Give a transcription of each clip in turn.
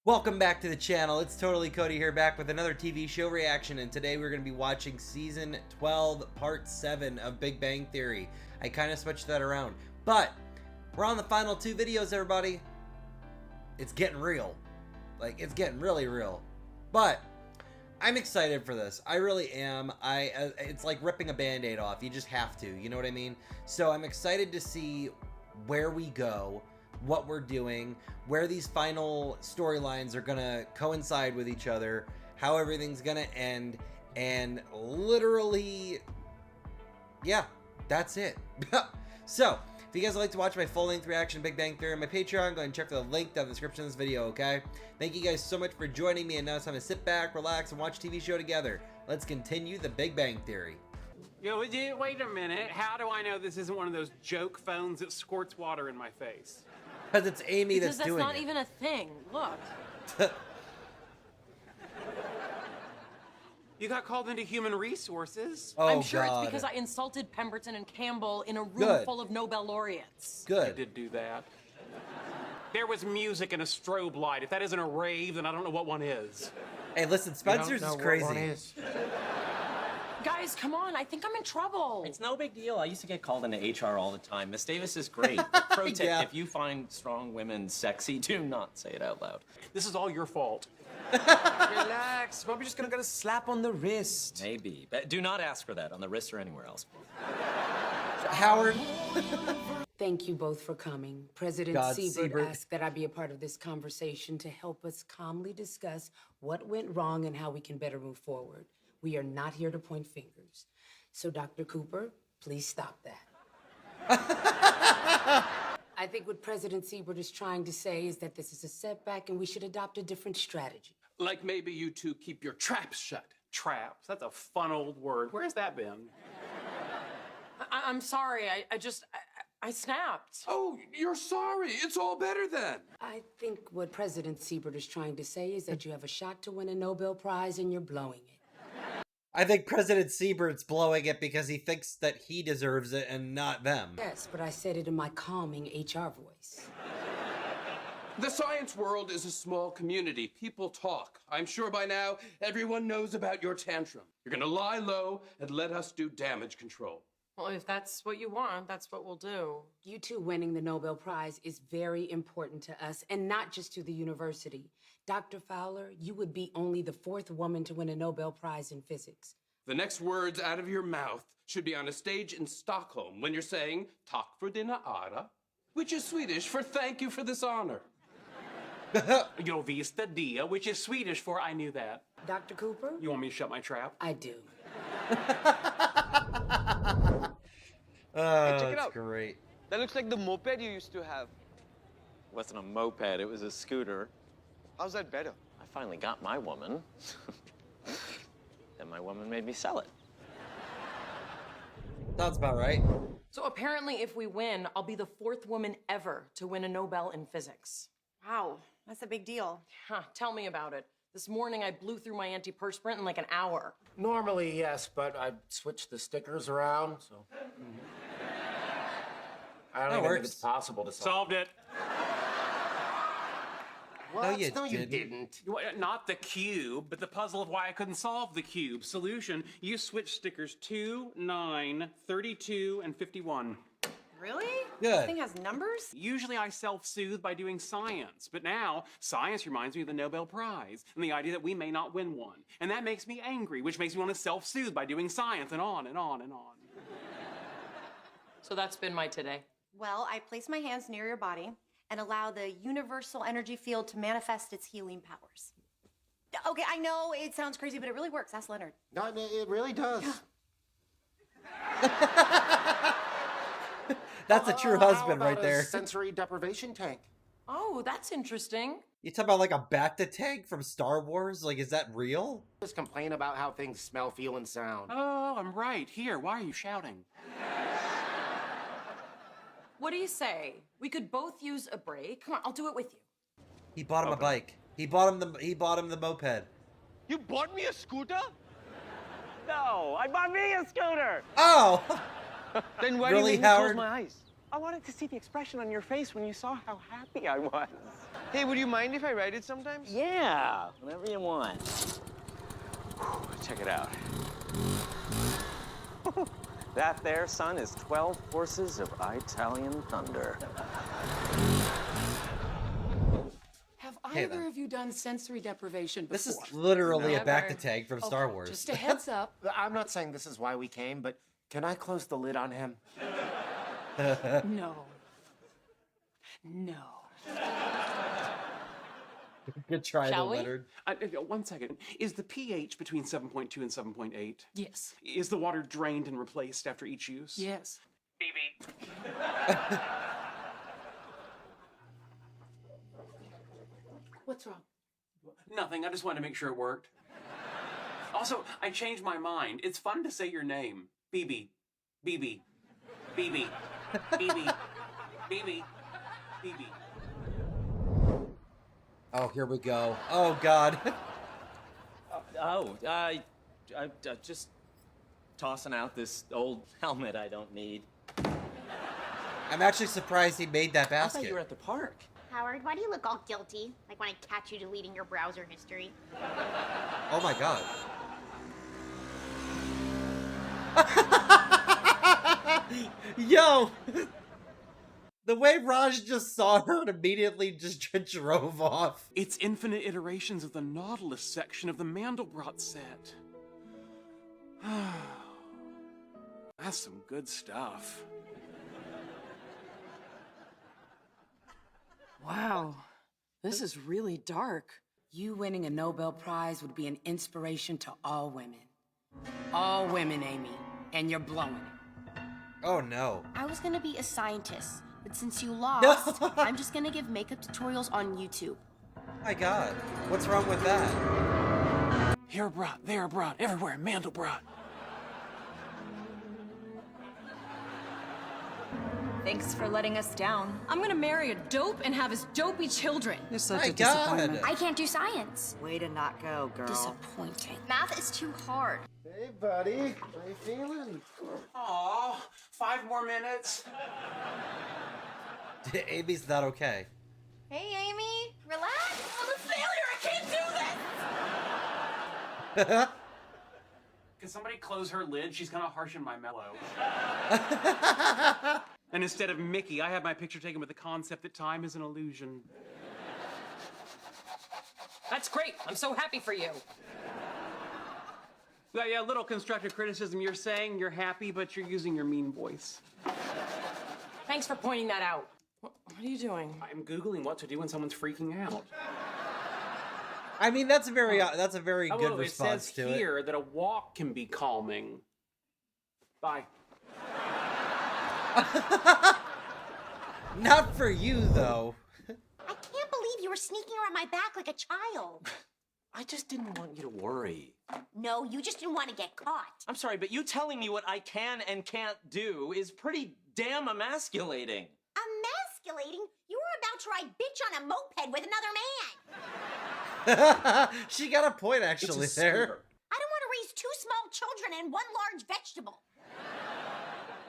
Welcome back to the channel. It's Totally Cody here, back with another TV show reaction, and today we're going to be watching Season 12, Part 7 of Big Bang Theory. I kind of switched that around, but we're on the final two videos, everybody. It's getting real. Like, it's getting really real. But I'm excited for this. I really am. It's like ripping a band-aid off. You just have to, you know what I mean? So I'm excited to see where we go, what we're doing, where these final storylines are gonna coincide with each other, how everything's gonna end, and literally, yeah, that's it. So, if you guys would like to watch my full-length reaction to Big Bang Theory on my Patreon, go ahead and check the link down in the description of this video, okay? Thank you guys so much for joining me, and now it's time to sit back, relax, and watch a TV show together. Let's continue the Big Bang Theory. Yo, wait a minute. How do I know this isn't one of those joke phones that squirts water in my face? Because it's Amy that's doing it. Because that's not even a thing. Look. You got called into human resources. Oh, I'm sure God. it's because I insulted Pemberton and Campbell in a room full of Nobel laureates. Good. I did do that. There was music and a strobe light. If that isn't a rave, then I don't know what one is. Hey, listen, Spencer's is crazy. Guys, come on. I think I'm in trouble. It's no big deal. I used to get called into HR all the time. Miss Davis is great. Pro tip, Yeah. if you find strong women sexy, do not say it out loud. This is all your fault. Relax. Probably just gonna get a slap on the wrist. Maybe. But do not ask for that on the wrist or anywhere else. Howard. Thank you both for coming. President God, Siebert Siebert. asked that I be a part of this conversation to help us calmly discuss what went wrong and how we can better move forward. We are not here to point fingers. So, Dr. Cooper, please stop that. I think what President Siebert is trying to say is that this is a setback and we should adopt a different strategy. Like maybe you two keep your traps shut. Traps? That's a fun old word. Where's that been? I'm sorry. I snapped. Oh, you're sorry. It's all better then. I think what President Siebert is trying to say is that you have a shot to win a Nobel Prize and you're blowing it. I think President Siebert's blowing it because he thinks that he deserves it and not them. Yes, but I said it in my calming HR voice. The science world is a small community. People talk. I'm sure by now everyone knows about your tantrum. You're gonna lie low and let us do damage control. Well, if that's what you want, that's what we'll do. You two winning the Nobel Prize is very important to us, and not just to the university. Dr. Fowler, you would be only the fourth woman to win a Nobel Prize in physics. The next words out of your mouth should be on a stage in Stockholm when you're saying "Tack för dina ära," which is Swedish for "thank you for this honor." Yo vista dia, which is Swedish for I knew that. Dr. Cooper? You want me to shut my trap? I do. Oh, check it that's out. great. That looks like the moped you used to have. It wasn't a moped, it was a scooter. How's that better? I finally got my woman. Then my woman made me sell it. That's about right. So apparently, if we win, I'll be the fourth woman ever to win a Nobel in physics. Wow, that's a big deal. Huh, tell me about it. This morning, I blew through my antiperspirant in like an hour. Normally, yes, but I switched the stickers around, so. I don't That even works. think it's possible to solve. Solved it. What? you No, you didn't. didn't. Not the cube, but the puzzle of why I couldn't solve the cube. Solution, you switch stickers 2, 9, 32, and 51. Really? Good. This thing has numbers? Usually I self-soothe by doing science, but now science reminds me of the Nobel Prize and the idea that we may not win one. And that makes me angry, which makes me want to self-soothe by doing science and on and on and on. So that's been my today. Well, I place my hands near your body and allow the universal energy field to manifest its healing powers. Okay, I know it sounds crazy, but it really works. Ask Leonard. No, it really does. That's a true husband right there. Sensory deprivation tank. Oh, that's interesting. You talking about like a Bacta tank from Star Wars? Like, is that real? Just complain about how things smell, feel, and sound. Oh, I'm right. Here, why are you shouting? What do you say? We could both use a break. Come on, I'll do it with you. He bought him a bike. He bought him the moped. You bought me a scooter? No, I bought me a scooter! Oh! Then why Really, do you make me Howard? close my eyes? I wanted to see the expression on your face when you saw how happy I was. Hey, would you mind if I write it sometimes? Yeah, whenever you want. Check it out. That there, son, is 12 horses of Italian thunder. Have Hey, either then. of you done sensory deprivation before? This is literally a Never. back to tag from Star Okay, Wars. Just a heads up. I'm not saying this is why we came, but can I close the lid on him? No. No. Good try, Shall though, we? Leonard. 1 second. Is the pH between 7.2 and 7.8? Yes. Is the water drained and replaced after each use? Yes. What's wrong? Nothing. I just wanted to make sure it worked. Also, I changed my mind. It's fun to say your name. BB. BB. BB. BB. BB. BB. Oh, here we go. Oh, God. Just tossing out this old helmet I don't need. I'm actually surprised he made that I basket. thought you were at the park. Howard, why do you look all guilty? Like when I catch you deleting your browser history. Oh, my God. Yo! The way Raj just saw her and immediately just drove off. It's infinite iterations of the Nautilus section of the Mandelbrot set. That's some good stuff. Wow. This is really dark. You winning a Nobel Prize would be an inspiration to all women. All women, Amy. And you're blowing it. Oh, no. I was gonna be a scientist, but since you lost, I'm just gonna give makeup tutorials on YouTube. My God. What's wrong with that? Here brought, there brought, everywhere Mandelbrot. Thanks for letting us down. I'm gonna marry a dope and have his dopey children. You're such My a God. disappointment. I can't do science. Way to not go, girl. Disappointing. Math is too hard. Hey, buddy. How you feeling? Aw, 5 more minutes. Amy's not okay. Hey, Amy, relax. I'm a failure. I can't do this. Can somebody close her lid? She's kind of harsh in my mellow. And instead of Mickey, I had my picture taken with the concept that time is an illusion. That's great. I'm so happy for you. Yeah, little constructive criticism. You're saying you're happy, but you're using your mean voice. Thanks for pointing that out. What are you doing? I'm Googling what to do when someone's freaking out. I mean, that's a very good response it says to here that a walk can be calming. Bye. Not for you, though. I can't believe you were sneaking around my back like a child. I just didn't want you to worry. No, you just didn't want to get caught. I'm sorry, but you telling me what I can and can't do is pretty damn emasculating. Emasculating? You were about to ride bitch on a moped with another man. She got a point, actually, It's a there. scooter. I don't want to raise 2 small children and 1 large vegetable.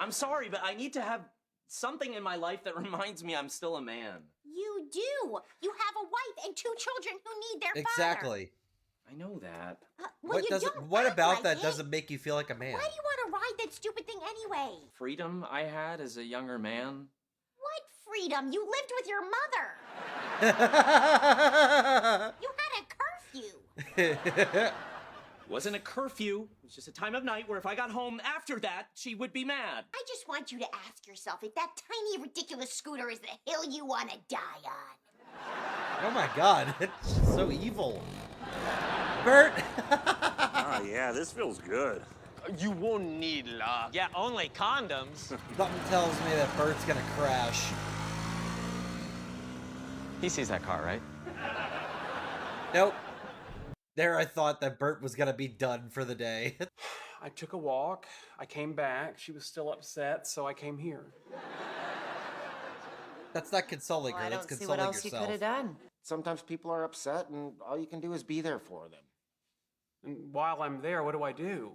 I'm sorry, but I need to have something in my life that reminds me I'm still a man. You do. You have a wife and 2 children who need their father. Exactly. I know that. Well, you don't What act about like that it. doesn't make you feel like a man? Why do you want to ride that stupid thing anyway? Freedom I had as a younger man. What freedom? You lived with your mother. You had a curfew. Wasn't a curfew. It was just a time of night where if I got home after that, she would be mad. I just want you to ask yourself if that tiny, ridiculous scooter is the hill you want to die on. Oh my God, it's just so evil. Bert! Oh, yeah, this feels good. You won't need love. Yeah, only condoms. Something tells me that Bert's gonna crash. He sees that car, right? Nope. There I thought that Bert was gonna be done for the day. I took a walk. I came back. She was still upset, so I came here. That's not consoling her, I that's don't see consoling what else yourself. you could have done. Sometimes people are upset, and all you can do is be there for them. And while I'm there, what do I do?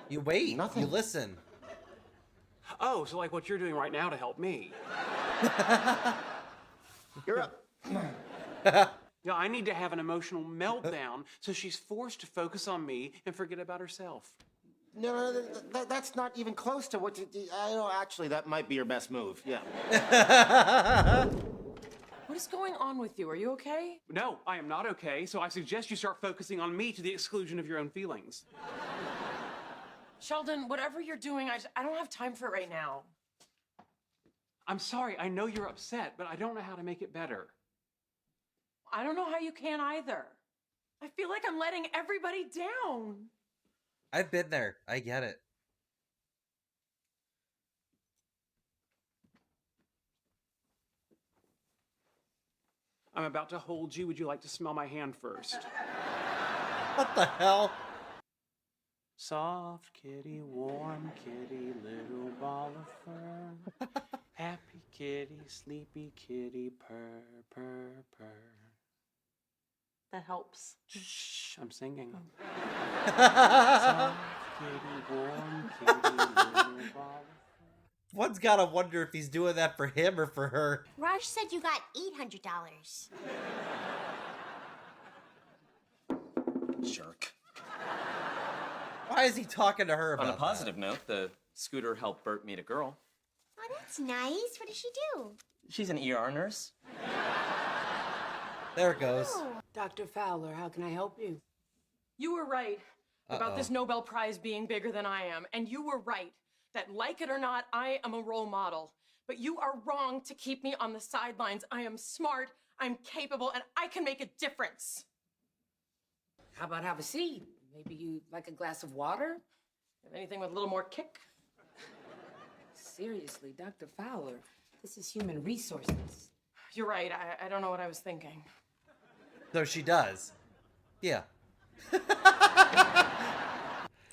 You wait, Nothing. you listen. Oh, so like what you're doing right now to help me. You're up. Yeah, I need to have an emotional meltdown so she's forced to focus on me and forget about herself. No, that's not even close to what you... I know, actually, that might be your best move, yeah. What is going on with you? Are you okay? No, I am not okay, so I suggest you start focusing on me to the exclusion of your own feelings. Sheldon, whatever you're doing, I don't have time for it right now. I'm sorry, I know you're upset, but I don't know how to make it better. I don't know how you can either. I feel like I'm letting everybody down. I've been there. I get it. I'm about to hold you. Would you like to smell my hand first? What the hell? Soft kitty, warm kitty, little ball of fur. Happy kitty, sleepy kitty, purr, purr, purr. That helps. Shh, I'm singing. Soft kitty, warm kitty, little ball of fur. One's gotta wonder if he's doing that for him or for her. Raj said you got $800. Jerk. Why is he talking to her about On a positive note, the scooter helped Bert meet a girl. Oh, that's nice. What does she do? She's an ER nurse. There it goes. Dr. Fowler, how can I help you? You were right about this Nobel Prize being bigger than I am. And you were right that, like it or not, I am a role model. But you are wrong to keep me on the sidelines. I am smart, I'm capable, and I can make a difference. How about have a seat? Maybe you like a glass of water? Have anything with a little more kick? Seriously, Dr. Fowler, this is human resources. You're right, I don't know what I was thinking. So she does. Yeah.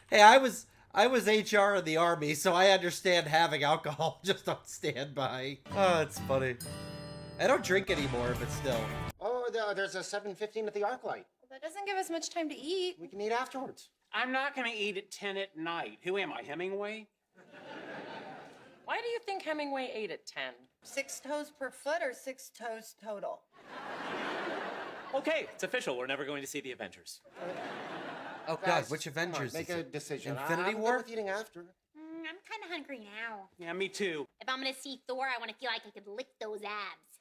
Hey, I was HR in the Army, so I understand having alcohol just on standby. Oh, it's funny. I don't drink anymore, but still. Oh, there's a 7:15 at the ArcLight. That doesn't give us much time to eat. We can eat afterwards. I'm not going to eat at 10 at night. Who am I, Hemingway? Why do you think Hemingway ate at 10? 6 toes per foot or 6 toes total? Okay, it's official. We're never going to see the Avengers. Oh God, which Avengers? Make is a it? decision. Infinity I'm War? good with eating after. I'm kind of hungry now. Yeah, me too. If I'm gonna see Thor, I want to feel like I could lick those abs.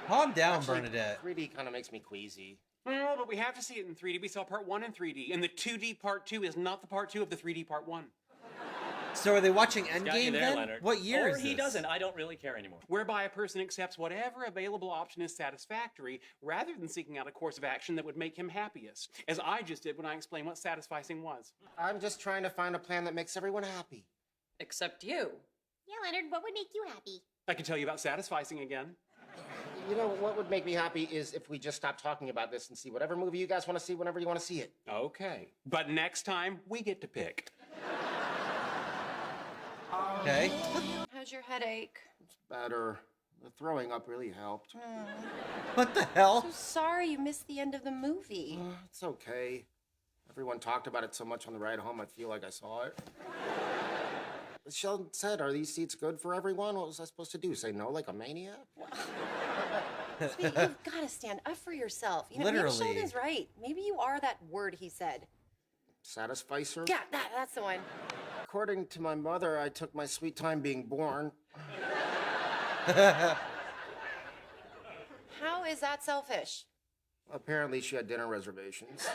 Calm down, Actually, Bernadette. 3D kind of makes me queasy. No, but we have to see it in 3D. We saw part 1 in 3D, and the 2D part 2 is not the part 2 of the 3D part 1. So are they watching Got you Endgame there, then? Leonard. What year or is this? he doesn't. I don't really care anymore. Whereby a person accepts whatever available option is satisfactory, rather than seeking out a course of action that would make him happiest, as I just did when I explained what satisficing was. I'm just trying to find a plan that makes everyone happy. Except you. Yeah, Leonard, what would make you happy? I can tell you about satisficing again. You know, what would make me happy is if we just stop talking about this and see whatever movie you guys want to see whenever you want to see it. Okay. But next time, we get to pick. Okay. How's your headache? It's better. The throwing up really helped. What the hell? So sorry you missed the end of the movie. It's okay. Everyone talked about it so much on the ride home, I feel like I saw it. Sheldon said, are these seats good for everyone? What was I supposed to do? Say no like a maniac? Sweetie, you've got to stand up for yourself. You know, Literally. maybe Sheldon's right. Maybe you are that word he said. Satisficer? Yeah, that's the one. According to my mother, I took my sweet time being born. How is that selfish? Apparently she had dinner reservations.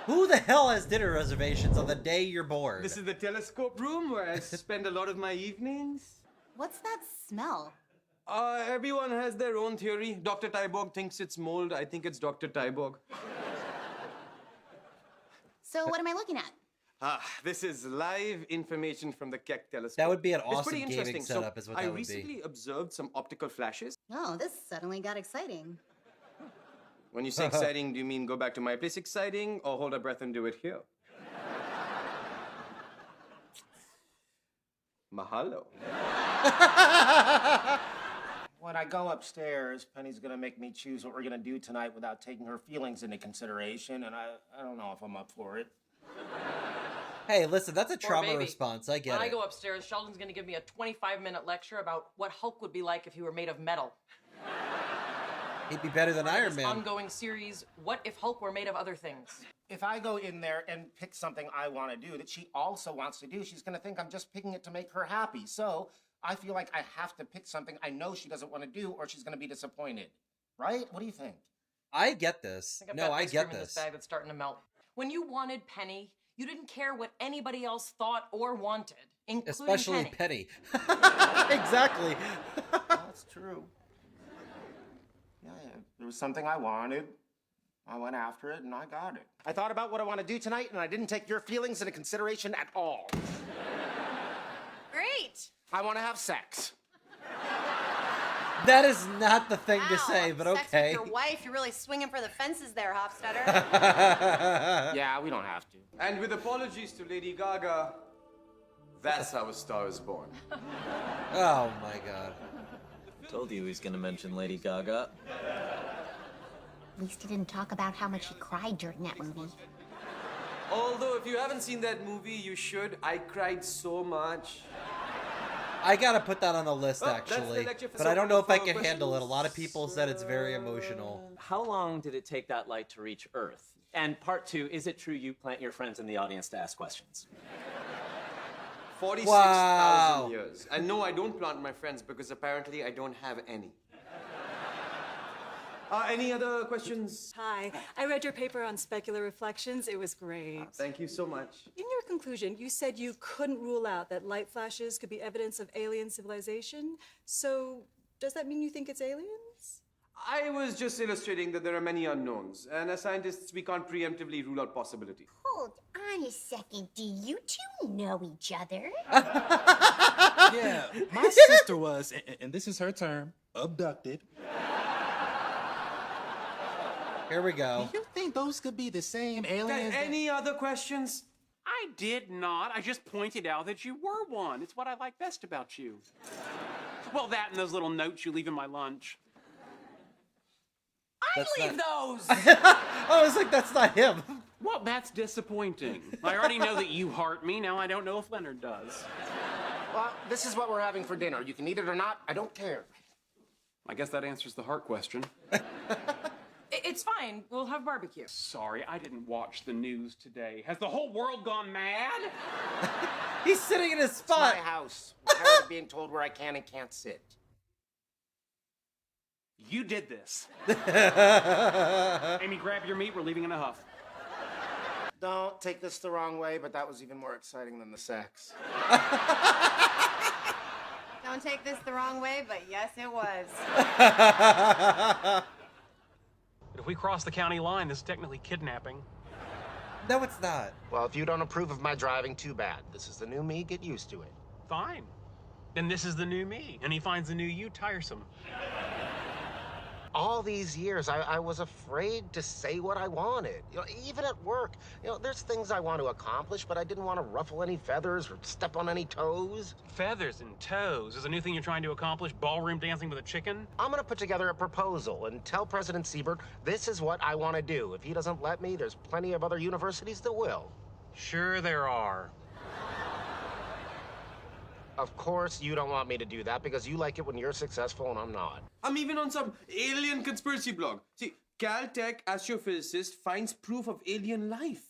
Who the hell has dinner reservations on the day you're bored? This is the telescope room where I spend a lot of my evenings. What's that smell? Everyone has their own theory. Dr. Tyborg thinks it's mold. I think it's Dr. Tyborg. So what am I looking at? This is live information from the Keck telescope. That would be an It's awesome pretty gaming interesting. setup is what that I would be. recently observed some optical flashes. Oh, this suddenly got exciting. When you say exciting, do you mean go back to my place exciting or hold our breath and do it here? Mahalo. When I go upstairs, Penny's gonna make me choose what we're gonna do tonight without taking her feelings into consideration, and I don't know if I'm up for it. Hey, listen, that's a trauma baby. response. I get When I it. go upstairs, Sheldon's gonna give me a 25-minute lecture about what Hulk would be like if he were made of metal. He'd be better than Part of Iron this Man. ongoing series, What If Hulk Were Made of Other Things? If I go in there and pick something I want to do that she also wants to do, she's going to think I'm just picking it to make her happy. So I feel like I have to pick something I know she doesn't want to do or she's going to be disappointed. Right? What do you think? I get this. I think I've No, got I ice get cream in this this. bag that's starting to melt. When you wanted Penny, you didn't care what anybody else thought or wanted, including Especially Penny. Exactly. That's true. Yeah, there was something I wanted. I went after it and I got it. I thought about what I want to do tonight and I didn't take your feelings into consideration at all. Great. I want to have sex. That is not the thing to Wow, say, but sex okay. with your wife, you're really swinging for the fences there, Hofstadter. Yeah, we don't have to. And with apologies to Lady Gaga, that's how a star is born. Oh my god. Told you he was gonna mention Lady Gaga. At least he didn't talk about how much he cried during that movie. Although, if you haven't seen that movie, you should. I cried so much. I gotta put that on the list, Well, that's the actually. lecture for But I don't know if I can follow handle it. A lot of people said it's very emotional. How long did it take that light to reach Earth? And part 2, is it true you plant your friends in the audience to ask questions? 46,000 Wow. years. And no, I don't plant my friends because apparently I don't have any. Any other questions? Hi, I read your paper on specular reflections. It was great. Thank you so much. In your conclusion, you said you couldn't rule out that light flashes could be evidence of alien civilization. So, does that mean you think it's aliens? I was just illustrating that there are many unknowns, and as scientists, we can't preemptively rule out possibility. Hold on a second. Do you two know each other? Yeah, my sister was, and this is her term, abducted. Here we go. Do you think those could be the same aliens? Any other questions? I did not. I just pointed out that you were one. It's what I like best about you. Well, that and those little notes you leave in my lunch. I leave those! I was like, that's not him. Well, that's disappointing. I already know that you heart me. Now I don't know if Leonard does. Well, this is what we're having for dinner. You can eat it or not. I don't care. I guess that answers the heart question. It's fine. We'll have barbecue. Sorry, I didn't watch the news today. Has the whole world gone mad? He's sitting in his spot. It's my house. I'm tired of being told where I can and can't sit. You did this. Amy, grab your meat. We're leaving in a huff. Don't take this the wrong way, but that was even more exciting than the sex. Don't take this the wrong way, but yes, it was. But if we cross the county line, this is technically kidnapping. No, it's not. Well, if you don't approve of my driving, too bad. This is the new me. Get used to it. Fine. Then this is the new me, and he finds the new you tiresome. All these years, I was afraid to say what I wanted. You know, even at work, there's things I want to accomplish, but I didn't want to ruffle any feathers or step on any toes. Feathers and toes is a new thing you're trying to accomplish? Ballroom dancing with a chicken? I'm going to put together a proposal and tell President Siebert this is what I want to do. If he doesn't let me, there's plenty of other universities that will. Sure there are. Of course, you don't want me to do that because you like it when you're successful and I'm not. I'm even on some alien conspiracy blog. See, Caltech astrophysicist finds proof of alien life.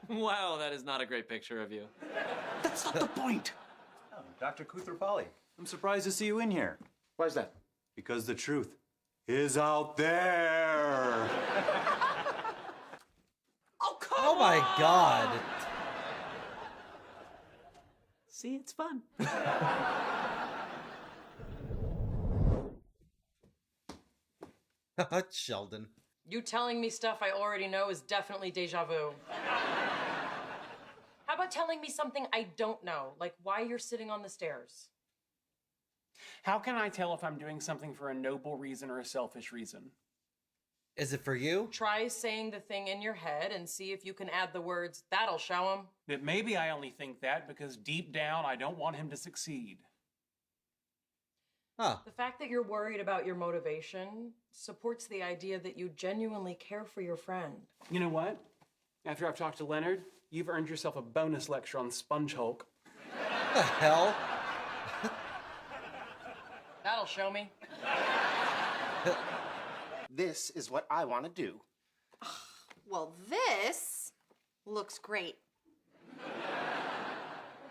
Wow, that is not a great picture of you. That's not the point. Oh, Dr. Koothrappali, I'm surprised to see you in here. Why is that? Because the truth is out there. Oh my god. See, it's fun. Sheldon. You telling me stuff I already know is definitely deja vu. How about telling me something I don't know, like why you're sitting on the stairs? How can I tell if I'm doing something for a noble reason or a selfish reason? Is it for you? Try saying the thing in your head and see if you can add the words, that'll show him. That maybe I only think that because deep down I don't want him to succeed. Huh. The fact that you're worried about your motivation supports the idea that you genuinely care for your friend. You know what? After I've talked to Leonard, you've earned yourself a bonus lecture on Sponge Hulk. What the hell? That'll show me. This is what I want to do. Well, this looks great.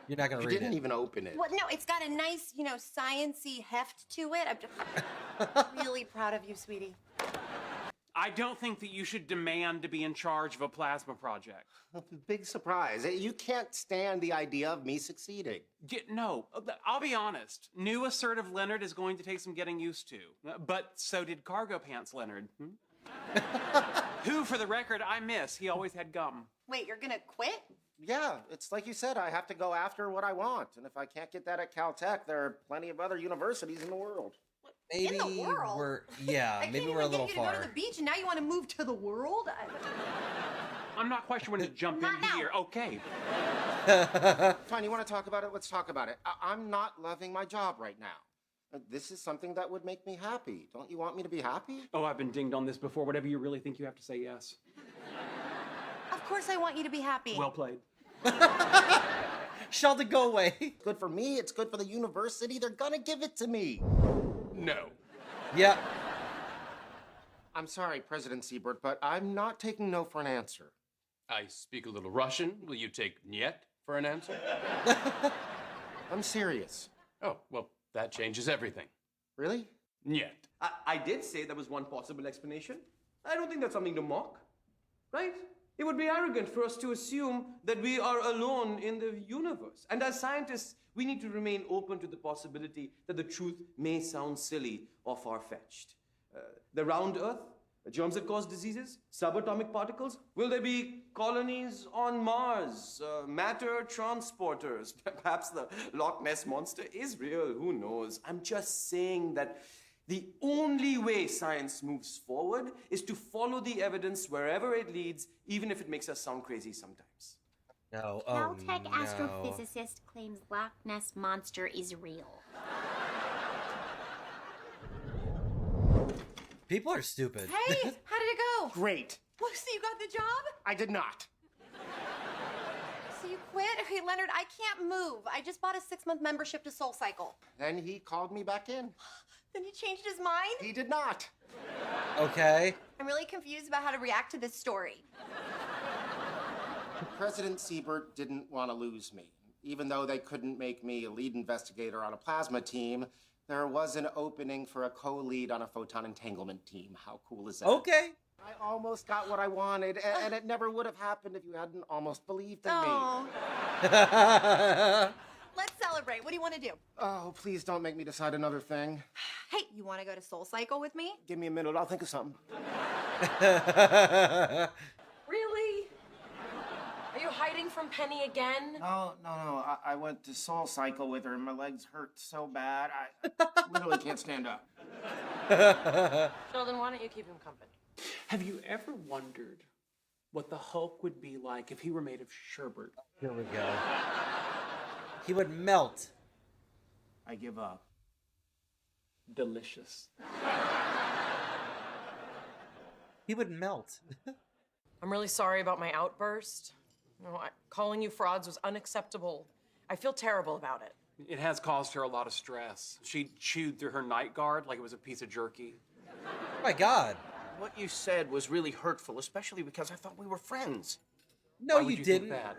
You're not gonna You read didn't it. even open it. Well, no, it's got a nice, science-y heft to it. I'm just really proud of you, sweetie. I don't think that you should demand to be in charge of a plasma project. Big surprise. You can't stand the idea of me succeeding. No, I'll be honest. New assertive Leonard is going to take some getting used to. But so did Cargo Pants Leonard. Who, for the record, I miss. He always had gum. Wait, you're gonna quit? Yeah, it's like you said, I have to go after what I want. And if I can't get that at Caltech, there are plenty of other universities in the world. Maybe in the world? maybe we're a little You to go far. to the beach, and now you want to move to the world? I'm not quite sure when to jump in here. Okay. Fine, you want to talk about it? Let's talk about it. I'm not loving my job right now. This is something that would make me happy. Don't you want me to be happy? Oh, I've been dinged on this before. Whatever you really think, you have to say yes. Of course I want you to be happy. Well played. Sheldon, go away. Good for me. It's good for the university. They're gonna give it to me. No. Yep. I'm sorry, President Siebert, but I'm not taking no for an answer. I speak a little Russian. Will you take "niet" for an answer? I'm serious. Oh, well, that changes everything. Really? "Niet." I did say there was one possible explanation. I don't think that's something to mock, right? It would be arrogant for us to assume that we are alone in the universe. And as scientists, we need to remain open to the possibility that the truth may sound silly or far-fetched. The round Earth, germs that cause diseases, subatomic particles. Will there be colonies on Mars? Matter transporters? Perhaps the Loch Ness Monster is real. Who knows? I'm just saying that the only way science moves forward is to follow the evidence wherever it leads, even if it makes us sound crazy sometimes. No. Caltech no. astrophysicist claims Loch Ness Monster is real. People are stupid. Hey, how did it go? Great. Well, so you got the job? I did not. So you quit? Okay, Leonard, I can't move. I just bought a 6-month membership to SoulCycle. Then he called me back in. Then he changed his mind? He did not. Okay. I'm really confused about how to react to this story. President Siebert didn't want to lose me. Even though they couldn't make me a lead investigator on a plasma team, there was an opening for a co-lead on a photon entanglement team. How cool is that? Okay. I almost got what I wanted, and it never would have happened if you hadn't almost believed in Oh. Let's celebrate. What do you want to do? me. Oh, please don't make me decide another thing. Hey, you want to go to SoulCycle with me? Give me a minute, I'll think of something. Really? Are you hiding from Penny again? No. I went to SoulCycle with her, and my legs hurt so bad, I literally can't stand up. Sheldon, why don't you keep him company? Have you ever wondered what the Hulk would be like if he were made of sherbet? Here we go. He would melt. I give up. Delicious. He would melt. I'm really sorry about my outburst. Calling you frauds was unacceptable. I feel terrible about it. It has caused her a lot of stress. She chewed through her night guard like it was a piece of jerky. Oh my God. What you said was really hurtful, especially because I thought we were friends. No, Why would you think didn't. that?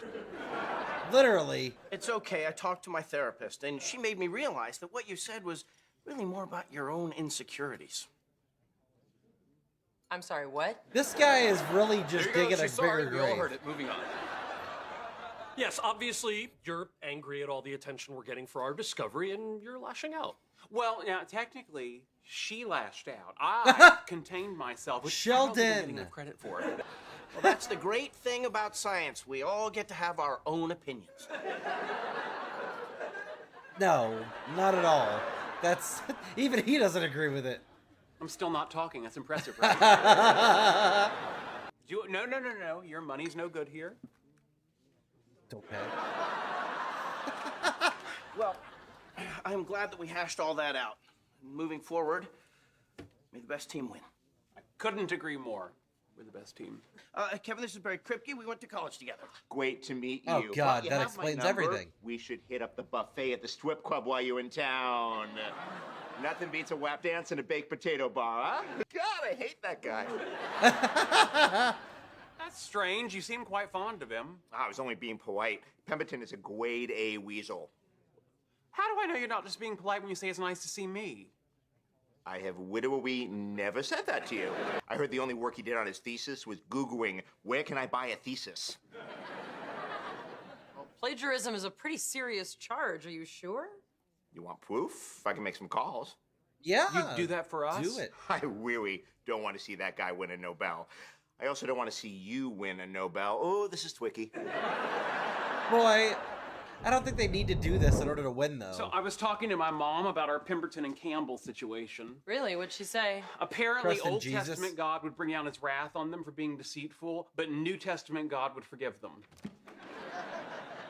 Literally. It's okay. I talked to my therapist, and she made me realize that what you said was really more about your own insecurities. I'm sorry, what? This guy is really just digging a She's sorry. bigger We all grave. heard it. Moving on. Yes, obviously, you're angry at all the attention we're getting for our discovery, and you're lashing out. Well, now, technically, she lashed out. I contained myself, which I don't think I'm Sheldon. getting enough credit for. Well, that's the great thing about science. We all get to have our own opinions. No, not at all. That's even he doesn't agree with it. I'm still not talking. That's impressive, right? No. Your money's no good here. Okay. Well, I'm glad that we hashed all that out. Moving forward, may the best team win. I couldn't agree more. We're the best team. Kevin, this is Barry Kripke. We went to college together. Great to meet Oh, you. God, Well, you that have my explains number. everything. We should hit up the buffet at the strip club while you're in town. Nothing beats a lap dance and a baked potato bar, huh? God, I hate that guy. That's strange. You seem quite fond of him. I was only being polite. Pemberton is a grade A weasel. How do I know you're not just being polite when you say it's nice to see me? I have literally never said that to you. I heard the only work he did on his thesis was Googling, where can I buy a thesis? Well, plagiarism is a pretty serious charge. Are you sure? You want proof? I can make some calls. Yeah. You'd do that for us? Do it. I really don't want to see that guy win a Nobel. I also don't want to see you win a Nobel. Oh, this is Twicky. Boy, I don't think they need to do this in order to win, though. So I was talking to my mom about our Pemberton and Campbell situation. Really? What'd she say? Apparently, Trust in Old Jesus. Testament God would bring down his wrath on them for being deceitful, but New Testament God would forgive them.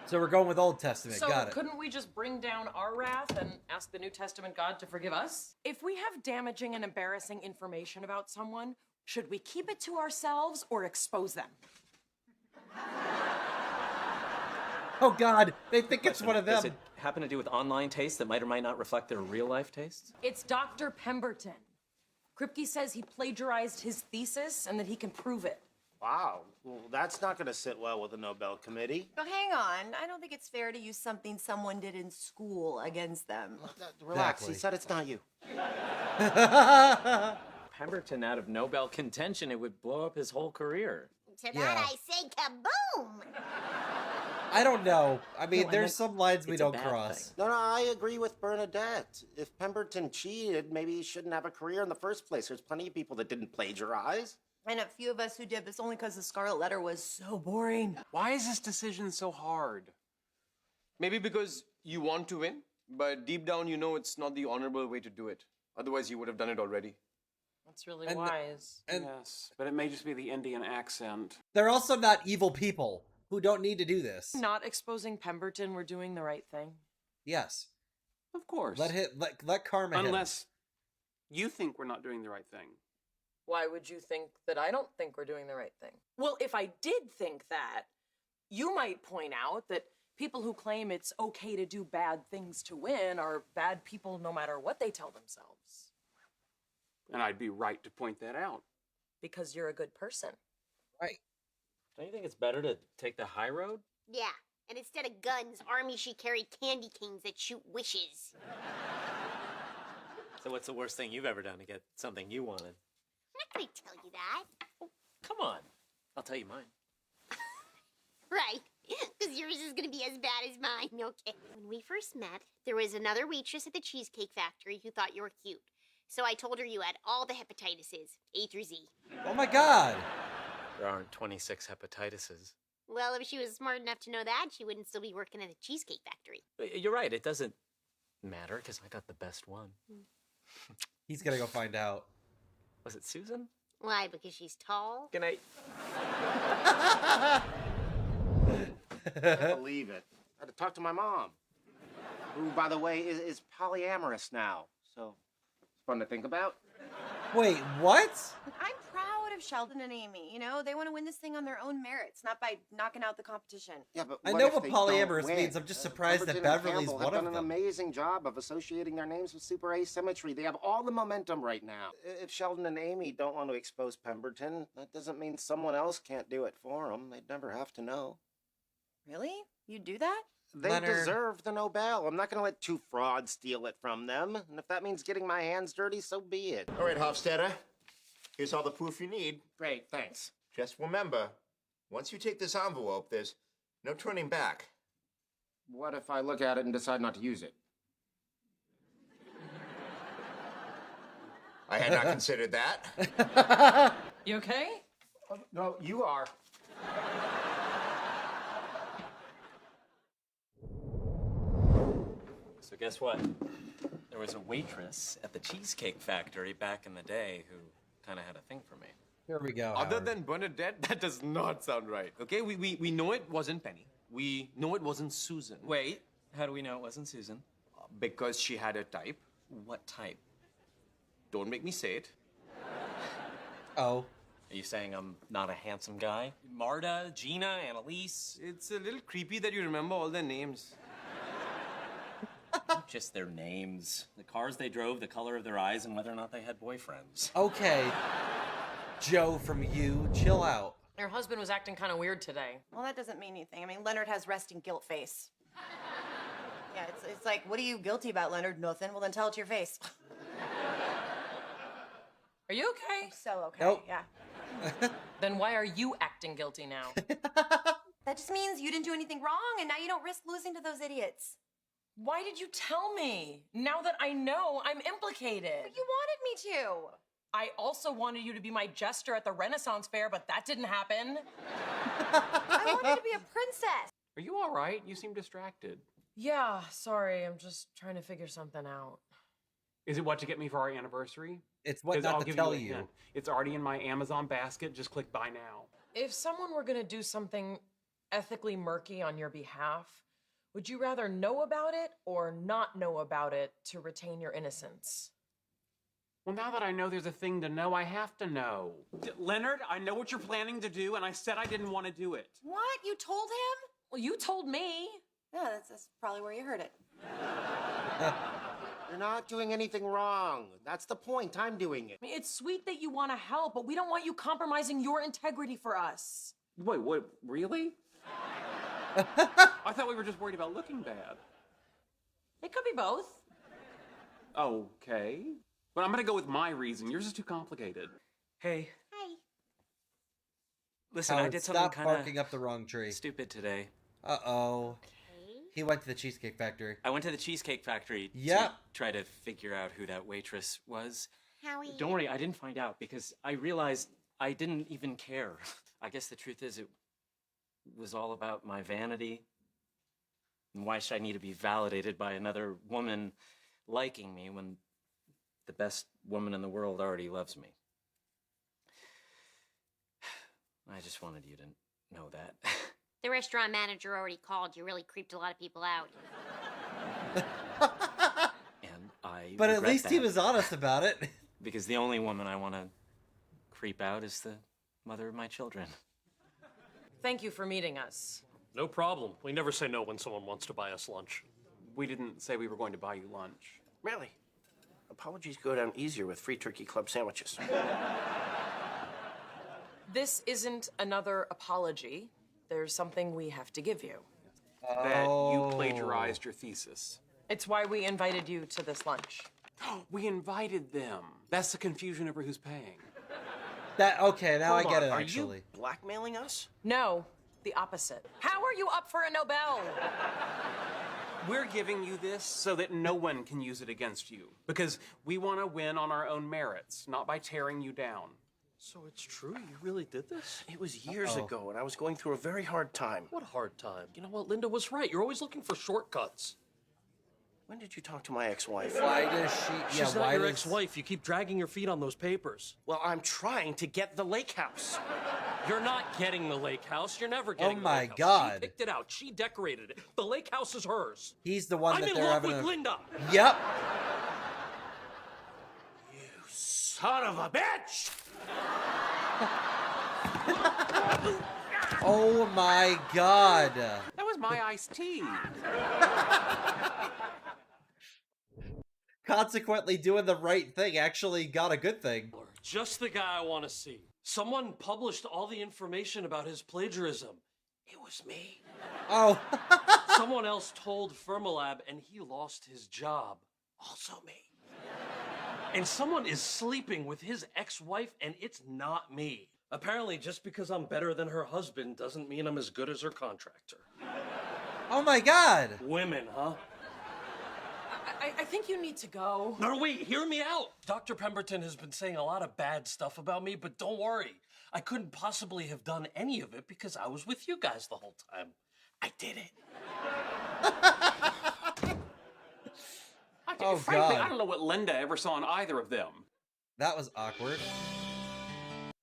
So we're going with Old Testament. So Got it. couldn't we just bring down our wrath and ask the New Testament God to forgive us? If we have damaging and embarrassing information about someone, should we keep it to ourselves or expose them? Oh, God. They think it's one of them. Does it happen to do with online tastes that might or might not reflect their real-life tastes? It's Dr. Pemberton. Kripke says he plagiarized his thesis and that he can prove it. Wow. Well, that's not going to sit well with the Nobel Committee. But hang on. I don't think it's fair to use something someone did in school against them. Relax. Exactly. He said it's not you. Pemberton out of Nobel contention, it would blow up his whole career. To that Yeah. I say kaboom! I don't know. I mean, No, I there's meant some lines we it's a don't bad cross. thing. No, I agree with Bernadette. If Pemberton cheated, maybe he shouldn't have a career in the first place. There's plenty of people that didn't plagiarize. And a few of us who did, but it's only because the Scarlet Letter was so boring. Why is this decision so hard? Maybe because you want to win, but deep down you know it's not the honorable way to do it. Otherwise, you would have done it already. That's really And- wise. And Yes, but it may just be the Indian accent. they're also not evil people who don't need to do this. Not exposing Pemberton, we're doing the right thing. Yes. Of course. Let karma hit him. Unless you think we're not doing the right thing. Why would you think that I don't think we're doing the right thing? Well, if I did think that, you might point out that people who claim it's okay to do bad things to win are bad people no matter what they tell themselves. And I'd be right to point that out. Because you're a good person. Right. Don't you think it's better to take the high road? Yeah, and instead of guns, Army should carry candy canes that shoot wishes. So what's the worst thing you've ever done to get something you wanted? I'm not gonna tell you that. Come on. I'll tell you mine. Right, because yours is gonna be as bad as mine, okay? When we first met, there was another waitress at the Cheesecake Factory who thought you were cute. So I told her you had all the hepatitises, A through Z. Oh my God. There aren't 26 hepatitises. Well, if she was smart enough to know that, she wouldn't still be working at the Cheesecake Factory. But you're right, it doesn't matter because I got the best one. He's gonna go find out. Was it Susan? Why, because she's tall? Good night. I can't believe it. I had to talk to my mom, who, by the way, is polyamorous now. So it's fun to think about. Wait, what? I'm proud of Sheldon and Amy. You know, they want to win this thing on their own merits, not by knocking out the competition. Yeah, but I what know if what they polyamorous don't win? means. I'm just surprised that Pemberton and Beverly's Campbell one have of done an them. amazing job of associating their names with super asymmetry. They have all the momentum right now. If Sheldon and Amy don't want to expose Pemberton, that doesn't mean someone else can't do it for them. They'd never have to know. Really? You do that? They Leonard. deserve the Nobel. I'm not going to let two frauds steal it from them. And if that means getting my hands dirty, so be it. All right, Hofstadter. Here's all the proof you need. Great, thanks. Just remember, once you take this envelope, there's no turning back. What if I look at it and decide not to use it? I had not considered that. You okay? No, you are. So guess what? There was a waitress at the Cheesecake Factory back in the day who kind of had a thing for me. Here we go. Other Howard. than Bernadette, that does not sound right. Okay, we know it wasn't Penny. We know it wasn't Susan. Wait, how do we know it wasn't Susan? Because she had a type. What type? Don't make me say it. Oh. Are you saying I'm not a handsome guy? Marta, Gina, Annalise? It's a little creepy that you remember all their names. Not just their names. The cars they drove, the color of their eyes, and whether or not they had boyfriends. Okay. Joe from You, chill out. Your husband was acting kind of weird today. Well, that doesn't mean anything. I mean, Leonard has resting guilt face. Yeah, it's like, what are you guilty about, Leonard? Nothing. Well, then tell it to your face. Are you okay? I'm so okay. Nope. Yeah. Then why are you acting guilty now? That just means you didn't do anything wrong, and now you don't risk losing to those idiots. Why did you tell me? Now that I know, I'm implicated. But you wanted me to. I also wanted you to be my jester at the Renaissance Fair, but that didn't happen. I wanted to be a princess. Are you all right? You seem distracted. Yeah, sorry. I'm just trying to figure something out. Is it what to get me for our anniversary? It's what 'Cause not I'll to give tell a you. hint. It's already in my Amazon basket. Just click buy now. If someone were going to do something ethically murky on your behalf, would you rather know about it or not know about it to retain your innocence? Well, now that I know there's a thing to know, I have to know. Leonard, I know what you're planning to do, and I said I didn't want to do it. What? You told him? Well, you told me. Yeah, that's probably where you heard it. You're not doing anything wrong. That's the point. I'm doing it. I mean, it's sweet that you want to help, but we don't want you compromising your integrity for us. Wait, what? Really? I thought we were just worried about looking bad. It could be both. Okay. But I'm gonna go with my reason. Yours is too complicated. Hey. Hey. Listen, Howard, I did something stop kind barking up the wrong tree. stupid today. Uh-oh. He went to the Cheesecake Factory. I went to the Cheesecake Factory Yep. to try to figure out who that waitress was. Howie. Don't worry, I didn't find out because I realized I didn't even care. I guess the truth is it was all about my vanity. And why should I need to be validated by another woman liking me when the best woman in the world already loves me? I just wanted you to know that. The restaurant manager already called. You really creeped a lot of people out. And I But at regret least he that. was honest about it. Because the only woman I want to creep out is the mother of my children. Thank you for meeting us. No problem. We never say no when someone wants to buy us lunch. We didn't say we were going to buy you lunch. Really? Apologies go down easier with free Turkey Club sandwiches. This isn't another apology. There's something we have to give you. That you plagiarized your thesis. It's why we invited you to this lunch. We invited them. That's the confusion over who's paying. Okay, now Hold I get on, it, are actually. you blackmailing us? No, the opposite. How are you up for a Nobel? We're giving you this so that no one can use it against you. Because we want to win on our own merits, not by tearing you down. So it's true? You really did this? It was years ago, and I was going through a very hard time. What hard time? You know what? Linda was right. You're always looking for shortcuts. When did you talk to my ex-wife? Why does she... She's not your ex-wife. You keep dragging your feet on those papers. Well, I'm trying to get the lake house. You're not getting the lake house. You're never getting the my lake house. God. She picked it out. She decorated it. The lake house is hers. He's the one I'm that in they're love having with a... Linda. Yep. Son of a bitch! Oh my God. That was my iced tea. Consequently, doing the right thing actually got a good thing. Just the guy I want to see. Someone published all the information about his plagiarism. It was me. Oh. Someone else told Fermilab and he lost his job. Also me. And someone is sleeping with his ex-wife and it's not me. Apparently, just because I'm better than her husband doesn't mean I'm as good as her contractor. Oh my God. Women, huh? I think you need to go. No, wait, hear me out. Dr. Pemberton has been saying a lot of bad stuff about me, but don't worry. I couldn't possibly have done any of it because I was with you guys the whole time. I did it. Frankly, God. I don't know what Linda ever saw in either of them. That was awkward.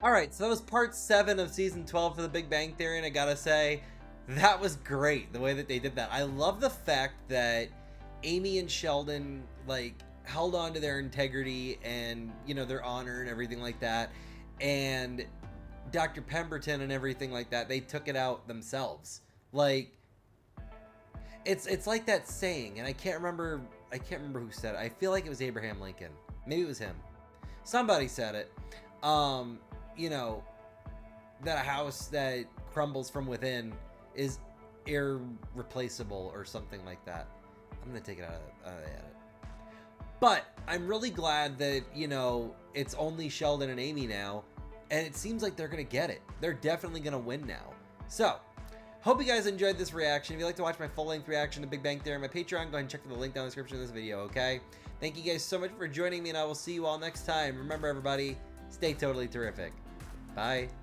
Alright, so that was part 7 of season 12 for the Big Bang Theory, and I gotta say, that was great, the way that they did that. I love the fact that Amy and Sheldon, like, held on to their integrity and, you know, their honor and everything like that. And Dr. Pemberton and everything like that, they took it out themselves. Like, it's like that saying, and I can't remember who said it. I feel like it was Abraham Lincoln. Maybe it was him. Somebody said it. You know, that a house that crumbles from within is irreplaceable or something like that. I'm gonna take it out of the edit. But I'm really glad that, you know, it's only Sheldon and Amy now, and it seems like they're gonna get it. They're definitely gonna win now. So, hope you guys enjoyed this reaction. If you'd like to watch my full-length reaction to Big Bang Theory on my Patreon, go ahead and check for the link down in the description of this video, okay? Thank you guys so much for joining me, and I will see you all next time. Remember, everybody, stay totally terrific. Bye.